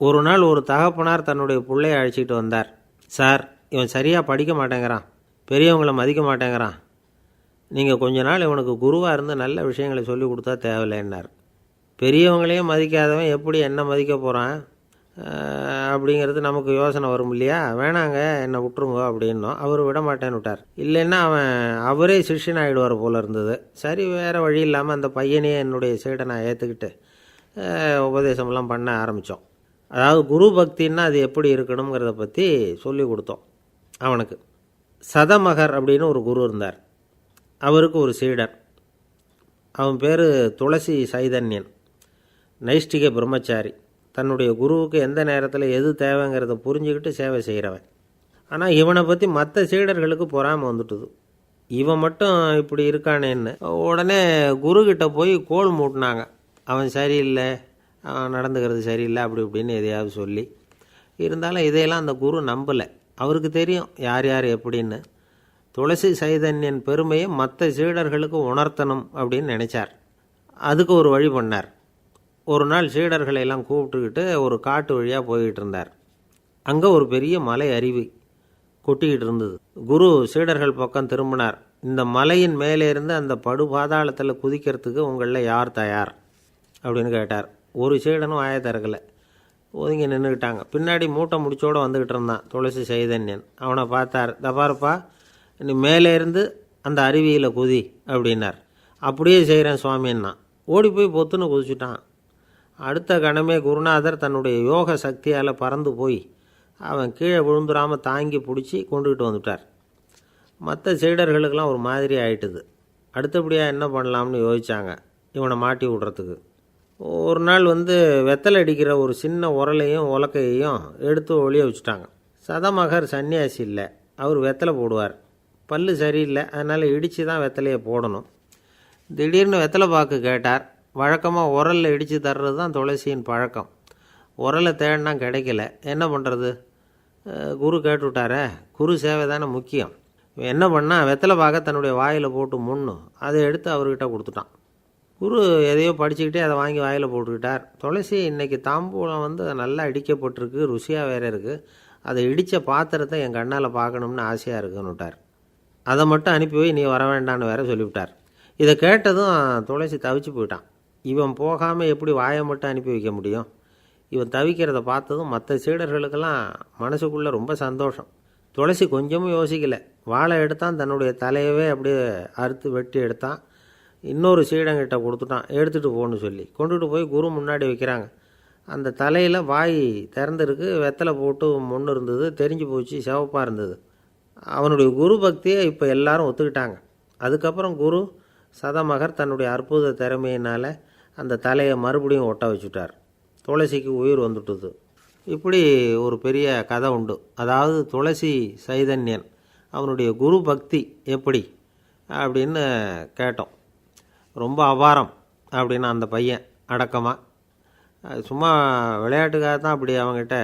ஒரு நாள் ஒரு தகப்பனார் தன்னுடைய பிள்ளையை அழைச்சிட்டு வந்தார். சார், இவன் சரியாக படிக்க மாட்டேங்கிறான், பெரியவங்களை மதிக்க மாட்டேங்கிறான், நீங்கள் கொஞ்ச நாள் இவனுக்கு குருவாக இருந்து நல்ல விஷயங்களை சொல்லி கொடுத்தா தேவையில்லைன்னார். பெரியவங்களையும் மதிக்காதவன் எப்படி என்ன மதிக்க போகிறான் அப்படிங்கிறது நமக்கு யோசனை வரும் இல்லையா? வேணாங்க, என்னை விட்டுருங்க அப்படின்னோம். அவர் விட மாட்டேன்னு விட்டார். இல்லைன்னா அவரே சிஷ்யன் ஆகிடுவார் போல இருந்தது. சரி, வேறு வழி இல்லாமல் அந்த பையனையே என்னுடைய சீடனை ஏற்றுக்கிட்டு உபதேசமெல்லாம் பண்ண ஆரம்பித்தோம். அதாவது குரு பக்தின்னா அது எப்படி இருக்கணுங்கிறத பற்றி சொல்லி கொடுத்தோம் அவனுக்கு. சதமகர் அப்படின்னு ஒரு குரு இருந்தார். அவருக்கு ஒரு சீடர். அவன் பேர் துளசி சைதன்யன், நைஷ்டிக பிரம்மச்சாரி. தன்னுடைய குருவுக்கு எந்த நேரத்தில் எது தேவைங்கிறத புரிஞ்சுக்கிட்டு சேவை செய்கிறவன். ஆனால் இவனை பற்றி மற்ற சீடர்களுக்கு பொறாமல் வந்துட்டுது. இவன் மட்டும் இப்படி இருக்கானேன்னு உடனே குருக்கிட்ட போய் கோல் மூட்டினாங்க. அவன் சரியில்லை, அவன் நடந்துக்கிறது சரியில்லை, அப்படி இப்படின்னு எதையாவது சொல்லி. இருந்தாலும் இதையெல்லாம் அந்த குரு நம்பலை. அவருக்கு தெரியும் யார் யார் எப்படின்னு. துளசி சைதன்யன் பெருமையை மற்ற சீடர்களுக்கு உணர்த்தணும் அப்படின்னு நினச்சார். அதுக்கு ஒரு வழி பண்ணார். ஒரு நாள் சீடர்களை எல்லாம் கூப்பிட்டுக்கிட்டு ஒரு காட்டு வழியாக போய்கிட்டு இருந்தார். அங்கே ஒரு பெரிய மலை அருவி கொட்டிக்கிட்டு இருந்தது. குரு சீடர்கள் பக்கம் திரும்பினார். இந்த மலையின் மேலே இருந்து அந்த படுபாதாளத்தில் குதிக்கிறதுக்கு உங்களில் யார் தயார் அப்படின்னு கேட்டார். ஒரு சீடனும் வாயை திறக்கலை, ஒதுங்கி நின்றுக்கிட்டாங்க. பின்னாடி மூட்டை முடிச்சோடு வந்துக்கிட்டு இருந்தான் துளசி சைதன்யன். அவனை பார்த்தார். தபாருப்பா, நீ மேலே இருந்து அந்த அருவியில் குதி அப்படின்னார். அப்படியே செய்கிறேன் சுவாமின்னா ஓடி போய் பொத்துன்னு குதிச்சுட்டான். அடுத்த கணமே குருநாதர் தன்னுடைய யோக சக்தியால் பறந்து போய் அவன் கீழே விழுந்துடாமல் தாங்கி பிடிச்சி கொண்டுக்கிட்டு வந்துட்டார். மற்ற சீடர்களுக்கெல்லாம் ஒரு மாதிரி ஆயிட்டுது. அடுத்தபடியாக என்ன பண்ணலாம்னு யோசித்தாங்க இவனை மாட்டி விடுறதுக்கு. ஒரு நாள் வெத்தலை அடிக்கிற ஒரு சின்ன உரலையும் உலக்கையையும் எடுத்து ஒளிய வச்சுட்டாங்க. சதமகர் சன்னியாசி இல்லை, அவர் வெத்தலை போடுவார். பல்லு சரியில்லை, அதனால் இடித்து தான் வெத்தலையை போடணும். திடீர்னு வெத்தலை பாக்கு கேட்டார். வழக்கமாக உரலில் இடித்து தர்றது தான் துளசியின் பழக்கம். உரலை தேடினா கிடைக்கல, என்ன பண்ணுறது? குரு கேட்டுவிட்டாரே, குரு சேவை தானே முக்கியம். என்ன பண்ணால் வெத்தலை பாக்க தன்னுடைய வாயில் போட்டு முன்னும் அதை எடுத்து அவர்கிட்ட கொடுத்துட்டான். குரு எதையோ படிச்சுக்கிட்டே அதை வாங்கி வாயில் போட்டுக்கிட்டார். துளசி இன்றைக்கி தாம்பூலம் நல்லா இடிக்கப்பட்டிருக்கு, ருசியாக வேறு இருக்குது, அதை இடித்த பாத்திரத்தை என் கண்ணால் பார்க்கணும்னு ஆசையாக இருக்குன்னு விட்டார். அதை மட்டும் அனுப்பி போய் நீ வர வேண்டான்னு வேற சொல்லிவிட்டார். இதை கேட்டதும் துளசி தவிச்சு போயிட்டான். இவன் போகாமல் எப்படி வாயை மட்டும் அனுப்பி வைக்க முடியும்? இவன் தவிக்கிறத பார்த்ததும் மற்ற சீடர்களுக்கெல்லாம் மனசுக்குள்ளே ரொம்ப சந்தோஷம். துளசி கொஞ்சமும் யோசிக்கலை. வாழை எடுத்தான், தன்னுடைய தலையவே அப்படியே அறுத்து வெட்டி எடுத்தான். இன்னொரு சீடங்கிட்ட கொடுத்துட்டான், எடுத்துகிட்டு போன்னு சொல்லி. கொண்டுட்டு போய் குரு முன்னாடி வைக்கிறாங்க. அந்த தலையில் வாய் திறந்துருக்கு, வெத்தலை போட்டு முன்னு இருந்தது, தெரிஞ்சு போச்சு, சிவப்பாக இருந்தது. அவனுடைய குரு பக்தியை இப்போ எல்லாரும் ஒத்துக்கிட்டாங்க. அதுக்கப்புறம் குரு சதமகர் தன்னுடைய அற்புத திறமையினால் அந்த தலையை மறுபடியும் ஒட்ட வச்சுட்டார். துளசிக்கு உயிர் வந்துட்டுது. இப்படி ஒரு பெரிய கதை உண்டு. அதாவது துளசி சைதன்யன் அவனுடைய குரு பக்தி எப்படி அப்படின்னு கேட்டோம். ரொம்ப அபாரம் அப்படின்னு அந்த பையன் அடக்கமாக, சும்மா விளையாட்டுக்காக தான் அப்படி அவங்ககிட்ட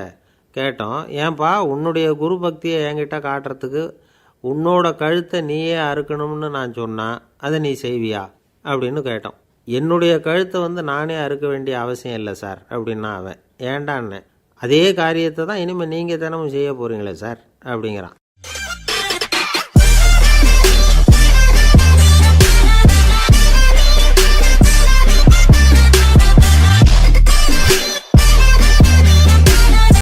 கேட்டோம். ஏன்பா உன்னுடைய குரு பக்தியை என்கிட்ட காட்டுறதுக்கு உன்னோட கழுத்தை நீயே அறுக்கணும்னு நான் சொன்னால் அதை நீ செய்வியா அப்படின்னு கேட்டோம். என்னுடைய கழுத்தை நானே அறுக்க வேண்டிய அவசியம் இல்லை சார் அப்படின்னா அவன். ஏண்டான்னு, அதே காரியத்தை தான் இனிமேல் நீங்கள் தினமும் செய்ய போகிறீங்களே சார் அப்படிங்கிறான்.